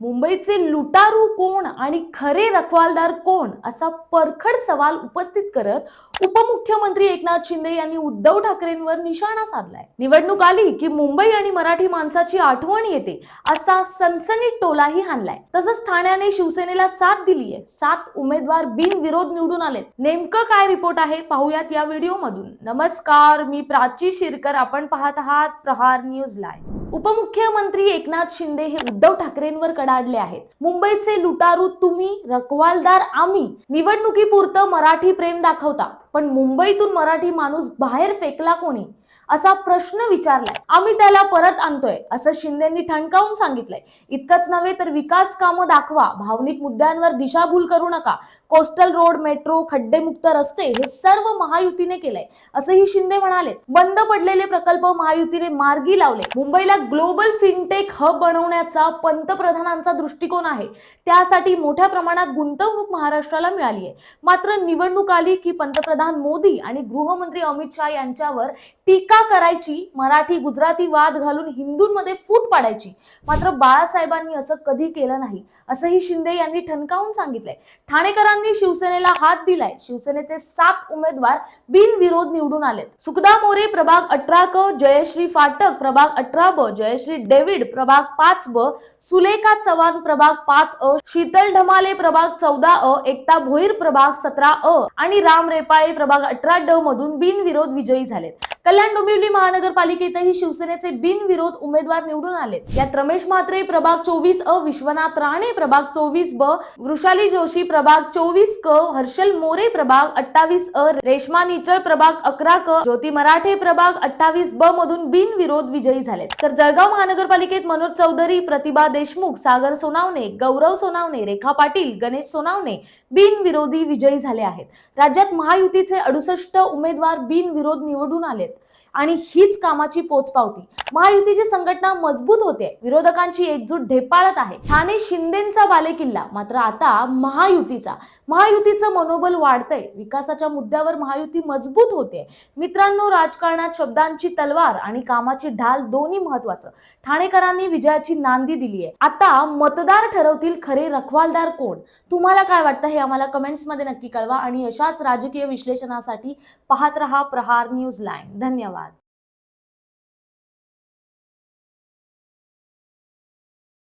मुंबईचे लुटारू कोण आणि खरे रखवालदार कोण असा परखड सवाल उपस्थित करत उपमुख्यमंत्री एकनाथ शिंदे यांनी उद्धव ठाकरेंवर निशाणा साधलाय। निवडणूक आली की मुंबई आणि मराठी माणसाची आठवण येते असा सनसनीत टोलाही हाणलाय। तसंच ठाण्याने शिवसेनेला साथ दिलीये। 7 उमेदवार बिनविरोध निवडून आलेत। नेमकं काय रिपोर्ट आहे पाहूयात या व्हिडिओ मधून। नमस्कार, मी प्राची शिरकर, आपण पाहत आहात प्रहार न्यूज लाईव्ह। उपमुख्यमंत्री एकनाथ शिंदे हे उद्धव ठाकरेंवर कडाडले आहेत। मुंबईचे लुटारू तुम्ही, रखवालदार आम्ही, निवडणुकीपुरतं मराठी प्रेम दाखवता, पण मुंबईतून मराठी माणूस बाहेर फेकला कोणी असा प्रश्न विचारलाय। आम्ही त्याला परत आणतोय असं शिंदेंनी ठणकावून सांगितलंय। इतकंच नव्हे तर विकास कामं दाखवा, भावनिक मुद्द्यांवर दिशाभूल करू नका, कोस्टल रोड, मेट्रो, खड्डेमुक्त रस्ते हे सर्व महायुतीने केलंय असंही शिंदे म्हणाले। बंद पडलेले प्रकल्प महायुतीने मार्गी लावले। मुंबईला ग्लोबल फिनटेक हब बनवण्याचा पंतप्रधानांचा दृष्टिकोन आहे। त्यासाठी मोठ्या प्रमाणात गुंतवणूक महाराष्ट्राला मिळाली आहे। मात्र निवडणूक आली की पंतप्रधान मोदी आणि गृहमंत्री अमित शाह यांच्यावर टीका करायची, मराठी गुजराती वाद घालून हिंदूंमध्ये फूट पाडायची। मात्र बाळासाहेबांनी असं कधी केलं नाही असंही शिंदे यांनी ठणकावून सांगितलंय। ठाणेकरांनी शिवसेनेला हात दिलाय। शिवसेनेचे 7 उमेदवार बिनविरोध निवडून आलेत। सुखदा मोरे प्रभाग 18 क, जयश्री फाटक प्रभाग 18 ब, जयश्री डेव्हिड प्रभाग 5 ब, सुलेखा चव्हाण प्रभाग 5 अ, शीतल ढमाले प्रभाग 14 अ, एकता भोईर प्रभाग 17 अ आणि राम रेपाळे प्रभाग 18 ड मधून बिनविरोध विजयी झालेत। कल्याण डोंबिवली महानगरपालिकेतही शिवसेनेचे बिनविरोध उमेदवार निवडून आलेत। यात रमेश म्हात्रे प्रभाग 24 अ, विश्वनाथ राणे प्रभाग 24 ब, वृषाली जोशी प्रभाग 24 क, हर्षल मोरे प्रभाग 28 अ, रेश्मा निचळ प्रभाग 11 क, ज्योती मराठे प्रभाग 28 ब मधून बिनविरोध विजयी झालेत। तर जळगाव महानगरपालिकेत मनोज चौधरी, प्रतिभा देशमुख, सागर सोनावणे, गौरव सोनावणे, रेखा पाटील, गणेश सोनावणे बिनविरोधी विजयी झाले आहेत। राज्यात महायुतीचे 68 उमेदवार बिनविरोध निवडून आलेत आणि हीच कामाची पोचपावती। महायुतीची संघटना मजबूत होते, विरोधकांची एकजूट ढेपाळत आहे। ठाणे शिंदेंचा बालेकिल्ला, मात्र आता महायुतीचं मनोबल वाढतंय। विकासाच्या मुद्द्यावर महायुती मजबूत होते। मित्रांनो, राजकारणात शब्दांची तलवार आणि कामाची ढाल दोन्ही महत्वाचं। ठाणेकरांनी विजयाची नांदी दिली आहे। आता मतदार ठरवतील खरे रखवालदार कोण। तुम्हाला काय वाटतं हे आम्हाला कमेंट्स मध्ये नक्की कळवा आणि अशाच राजकीय विश्लेषणासाठी पाहत रहा प्रहार न्यूज लाईव्ह। धन्यवाद।